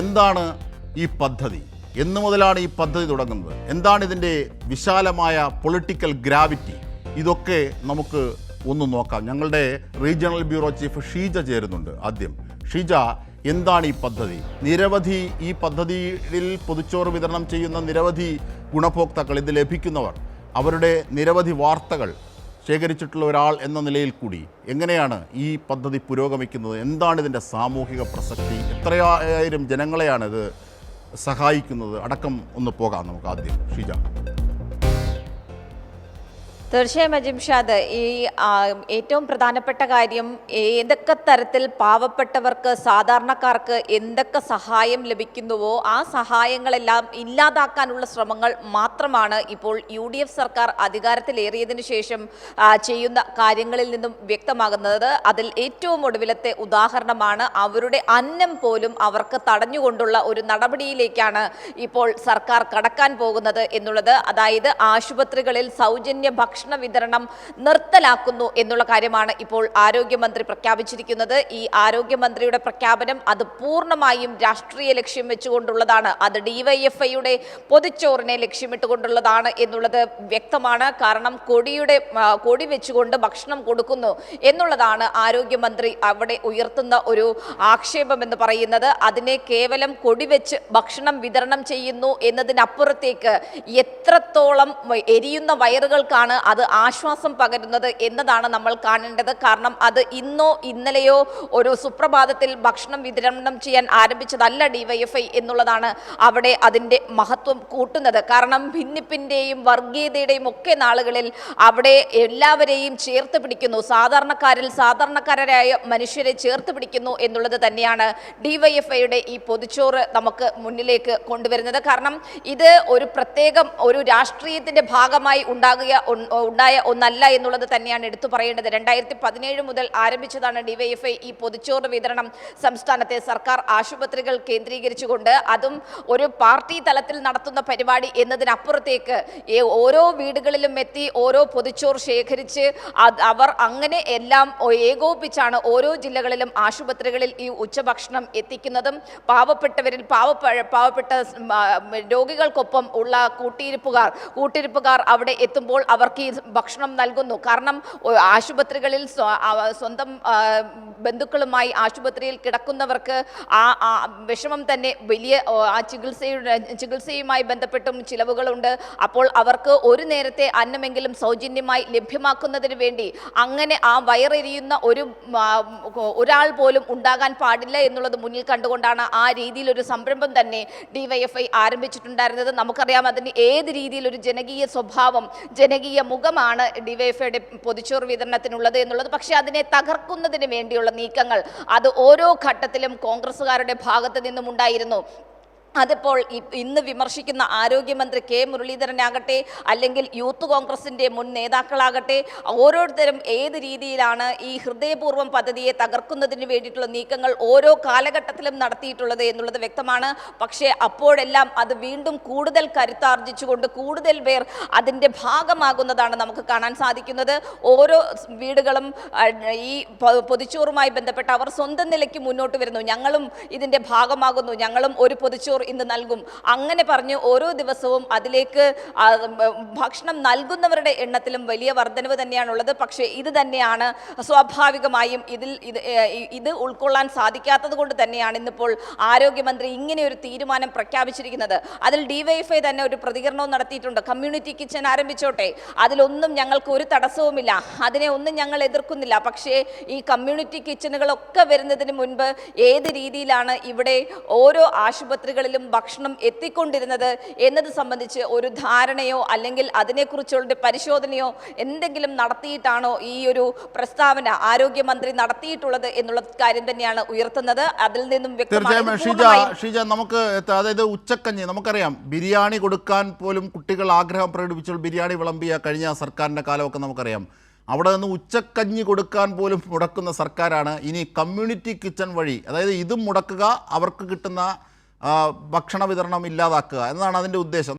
എന്താണ് ഈ പദ്ധതി? എന്നു മുതലാണ് ഈ പദ്ധതി തുടങ്ങുന്നത്? എന്താണ് ഇതിൻ്റെ വിശാലമായ പൊളിറ്റിക്കൽ ഗ്രാവിറ്റി? ഇതൊക്കെ നമുക്ക് ഒന്ന് നോക്കാം. ഞങ്ങളുടെ റീജിയണൽ ബ്യൂറോ ചീഫ് ഷീജ ചേരുന്നുണ്ട്. ആദ്യം ഷീജ, എന്താണ് ഈ പദ്ധതി? നിരവധി ഈ പദ്ധതിയിൽ പൊതിച്ചോറ് വിതരണം ചെയ്യുന്ന നിരവധി ഗുണഭോക്താക്കൾ, ഇത് ലഭിക്കുന്നവർ, അവരുടെ നിരവധി വാർത്തകൾ ശേഖരിച്ചിട്ടുള്ള ഒരാൾ എന്ന നിലയിൽ കൂടി എങ്ങനെയാണ് ഈ പദ്ധതി പുരോഗമിക്കുന്നത്? എന്താണ് ഇതിൻ്റെ സാമൂഹിക പ്രസക്തി? എത്രയായിരം ജനങ്ങളെയാണ് ഇത് സഹായിക്കുന്നത് അടക്കം ഒന്ന് പോകാം നമുക്ക് ആദ്യം. ഷീജ. തീർച്ചയായും അജിംഷാദ്, ഈ ഏറ്റവും പ്രധാനപ്പെട്ട കാര്യം ഏതൊക്കെ തരത്തിൽ പാവപ്പെട്ടവർക്ക്, സാധാരണക്കാർക്ക് എന്തൊക്കെ സഹായം ലഭിക്കുന്നുവോ ആ സഹായങ്ങളെല്ലാം ഇല്ലാതാക്കാനുള്ള ശ്രമങ്ങൾ മാത്രമാണ് ഇപ്പോൾ UDF സർക്കാർ അധികാരത്തിലേറിയതിനു ശേഷം ചെയ്യുന്ന കാര്യങ്ങളിൽ നിന്നും വ്യക്തമാകുന്നത്. അതിൽ ഏറ്റവും ഒടുവിലത്തെ ഉദാഹരണമാണ് അവരുടെ അന്നം പോലും അവർക്ക് തടഞ്ഞുകൊണ്ടുള്ള ഒരു നടപടിയിലേക്കാണ് ഇപ്പോൾ സർക്കാർ കടക്കാൻ പോകുന്നത് എന്നുള്ളത്. അതായത് ആശുപത്രികളിൽ സൗജന്യ ഭക്ഷണ വിതരണം നിർത്തലാക്കുന്നു എന്നുള്ള കാര്യമാണ് ഇപ്പോൾ ആരോഗ്യമന്ത്രി പ്രഖ്യാപിച്ചിരിക്കുന്നത്. ഈ ആരോഗ്യമന്ത്രിയുടെ പ്രഖ്യാപനം അത് പൂർണ്ണമായും രാഷ്ട്രീയ ലക്ഷ്യം വെച്ചുകൊണ്ടുള്ളതാണ്. അത് DYFIയുടെ പൊതിച്ചോറിനെ ലക്ഷ്യമിട്ടുകൊണ്ടുള്ളതാണ് എന്നുള്ളത് വ്യക്തമാണ്. കാരണം കൊടി വെച്ചുകൊണ്ട് ഭക്ഷണം കൊടുക്കുന്നു എന്നുള്ളതാണ് ആരോഗ്യമന്ത്രി അവിടെ ഉയർത്തുന്ന ഒരു ആക്ഷേപം എന്ന് പറയുന്നത്. അതിനെ കേവലം കൊടിവെച്ച് ഭക്ഷണം വിതരണം ചെയ്യുന്നു എന്നതിനപ്പുറത്തേക്ക് എത്രത്തോളം എരിയുന്ന വയറുകൾക്കാണ് അത് ആശ്വാസം പകരുന്നത് എന്നതാണ് നമ്മൾ കാണേണ്ടത്. കാരണം അത് ഇന്നോ ഇന്നലെയോ ഒരു സുപ്രഭാതത്തിൽ ഭക്ഷണം വിതരണം ചെയ്യാൻ ആരംഭിച്ചതല്ല DYFI എന്നുള്ളതാണ് അവിടെ അതിൻ്റെ മഹത്വം കൂട്ടുന്നത്. കാരണം ഭിന്നിപ്പിൻ്റെയും വർഗീയതയുടെയും ഒക്കെ നാളുകളിൽ അവിടെ എല്ലാവരെയും ചേർത്ത് പിടിക്കുന്നു, സാധാരണക്കാരായ മനുഷ്യരെ ചേർത്ത് പിടിക്കുന്നു എന്നുള്ളത് തന്നെയാണ് DYFIയുടെ ഈ പൊതിച്ചോറ് നമുക്ക് മുന്നിലേക്ക് കൊണ്ടുവരുന്നത്. കാരണം ഇത് ഒരു പ്രത്യേകം ഒരു രാഷ്ട്രീയത്തിൻ്റെ ഭാഗമായി ഉണ്ടായ ഒന്നല്ല എന്നുള്ളത് തന്നെയാണ് എടുത്തു പറയേണ്ടത്. 2017 മുതൽ ആരംഭിച്ചതാണ് DYFI ഈ പൊതിച്ചോറ് വിതരണം സംസ്ഥാനത്തെ സർക്കാർ ആശുപത്രികൾ കേന്ദ്രീകരിച്ചുകൊണ്ട്. അതും ഒരു പാർട്ടി തലത്തിൽ നടത്തുന്ന പരിപാടി എന്നതിനപ്പുറത്തേക്ക് ഓരോ വീടുകളിലും എത്തി ഓരോ പൊതിച്ചോറ് ശേഖരിച്ച് അവർ അങ്ങനെ എല്ലാം ഏകോപിപ്പിച്ചാണ് ഓരോ ജില്ലകളിലും ആശുപത്രികളിൽ ഈ ഉച്ചഭക്ഷണം എത്തിക്കുന്നതും. പാവപ്പെട്ട രോഗികൾക്കൊപ്പം ഉള്ള കൂട്ടിരിപ്പുകാർ അവിടെ എത്തുമ്പോൾ അവർക്ക് ഈ ഭക്ഷണം നൽകുന്നു. കാരണം ആശുപത്രികളിൽ സ്വന്തം ബന്ധുക്കളുമായി ആശുപത്രിയിൽ കിടക്കുന്നവർക്ക് ആ വിഷമം തന്നെ വലിയ ചികിത്സയുമായി ബന്ധപ്പെട്ടും ചിലവുകളുണ്ട്. അപ്പോൾ അവർക്ക് ഒരു നേരത്തെ അന്നമെങ്കിലും സൗജന്യമായി ലഭ്യമാക്കുന്നതിന് വേണ്ടി അങ്ങനെ ആ വയറെരിയുന്ന ഒരാൾ പോലും ഉണ്ടാകാൻ പാടില്ല എന്നുള്ളത് മുന്നിൽ കണ്ടുകൊണ്ടാണ് ആ രീതിയിൽ ഒരു സംരംഭം തന്നെ DYFI ആരംഭിച്ചിട്ടുണ്ടായിരുന്നത്. നമുക്കറിയാം അതിന് ഏത് രീതിയിൽ ഒരു ജനകീയ സ്വഭാവം, ജനകീയ മുഖമാണ് DYFIയുടെ പൊതിച്ചോറ് വിതരണത്തിനുള്ളത് എന്നുള്ളത്. പക്ഷേ അതിനെ തകർക്കുന്നതിന് വേണ്ടിയുള്ള നീക്കങ്ങൾ അത് ഓരോ ഘട്ടത്തിലും കോൺഗ്രസ്സുകാരുടെ ഭാഗത്ത് നിന്നും ഉണ്ടായിരുന്നു. അതിപ്പോൾ ഇന്ന് വിമർശിക്കുന്ന ആരോഗ്യമന്ത്രി K മുരളീധരനാകട്ടെ, അല്ലെങ്കിൽ യൂത്ത് കോൺഗ്രസിൻ്റെ മുൻ നേതാക്കളാകട്ടെ, ഓരോരുത്തരും ഏത് രീതിയിലാണ് ഈ ഹൃദയപൂർവ്വം പദ്ധതിയെ തകർക്കുന്നതിന് വേണ്ടിയിട്ടുള്ള നീക്കങ്ങൾ ഓരോ കാലഘട്ടത്തിലും നടത്തിയിട്ടുള്ളത് എന്നുള്ളത് വ്യക്തമാണ്. പക്ഷേ അപ്പോഴെല്ലാം അത് വീണ്ടും കൂടുതൽ കരുത്താർജിച്ചുകൊണ്ട് കൂടുതൽ പേർ അതിൻ്റെ ഭാഗമാകുന്നതാണ് നമുക്ക് കാണാൻ സാധിക്കുന്നത്. ഓരോ വീടുകളും ഈ പൊതിച്ചോറുമായി ബന്ധപ്പെട്ട് അവർ സ്വന്തം നിലയ്ക്ക് മുന്നോട്ട് വരുന്നു. ഞങ്ങളും ഇതിൻ്റെ ഭാഗമാകുന്നു, ഞങ്ങളും ഒരു പൊതിച്ചോറ് ഇന്ന് നൽകും, അങ്ങനെ പറഞ്ഞ് ഓരോ ദിവസവും അതിലേക്ക് ഭക്ഷണം നൽകുന്നവരുടെ എണ്ണത്തിലും വലിയ വർധനവ് തന്നെയാണുള്ളത്. പക്ഷേ ഇത് തന്നെയാണ് സ്വാഭാവികമായും ഇത് ഉൾക്കൊള്ളാൻ സാധിക്കാത്തത് കൊണ്ട് തന്നെയാണ് ഇന്നിപ്പോൾ ആരോഗ്യമന്ത്രി ഇങ്ങനെ ഒരു തീരുമാനം പ്രഖ്യാപിച്ചിരിക്കുന്നത്. അതിൽ DYFI തന്നെ ഒരു പ്രതികരണവും നടത്തിയിട്ടുണ്ട്. കമ്മ്യൂണിറ്റി കിച്ചൺ ആരംഭിച്ചോട്ടെ, അതിലൊന്നും ഞങ്ങൾക്ക് ഒരു തടസ്സവുമില്ല, അതിനെ ഒന്നും ഞങ്ങൾ എതിർക്കുന്നില്ല. പക്ഷേ ഈ കമ്മ്യൂണിറ്റി കിച്ചണുകളൊക്കെ വരുന്നതിന് മുൻപ് ഏത് രീതിയിലാണ് ഇവിടെ ഓരോ ആശുപത്രികളിലും ഭക്ഷണം എത്തിക്കൊണ്ടിരുന്നത് എന്നത് സംബന്ധിച്ച് ഒരു ധാരണയോ അല്ലെങ്കിൽ അതിനെക്കുറിച്ചുള്ള പരിശോധനയോ എന്തെങ്കിലും നടത്തിയിട്ടാണോ ഈ ഒരു പ്രസ്താവന ആരോഗ്യമന്ത്രി നടത്തിയിട്ടുള്ളത് എന്നുള്ള കാര്യം തന്നെയാണ് ഉയർത്തുന്നത്. അതിൽ നിന്നും ഷീജ, നമുക്ക് അതായത് ഉച്ചക്കഞ്ഞി നമുക്കറിയാം, ബിരിയാണി കൊടുക്കാൻ പോലും കുട്ടികൾ ആഗ്രഹം പ്രകടിപ്പിച്ചുള്ള ബിരിയാണി വിളമ്പിയ കഴിഞ്ഞ സർക്കാരിൻ്റെ കാലമൊക്കെ നമുക്കറിയാം. അവിടെ നിന്ന് ഉച്ചക്കഞ്ഞി കൊടുക്കാൻ പോലും മുടക്കുന്ന സർക്കാരാണ് ഇനി കമ്മ്യൂണിറ്റി കിച്ചൺ വഴി, അതായത് ഇതും മുടക്കുക, അവർക്ക് കിട്ടുന്ന ഭക്ഷണ വിതരണം ഇല്ലാതാക്കുക എന്നതാണ് അതിൻ്റെ ഉദ്ദേശം.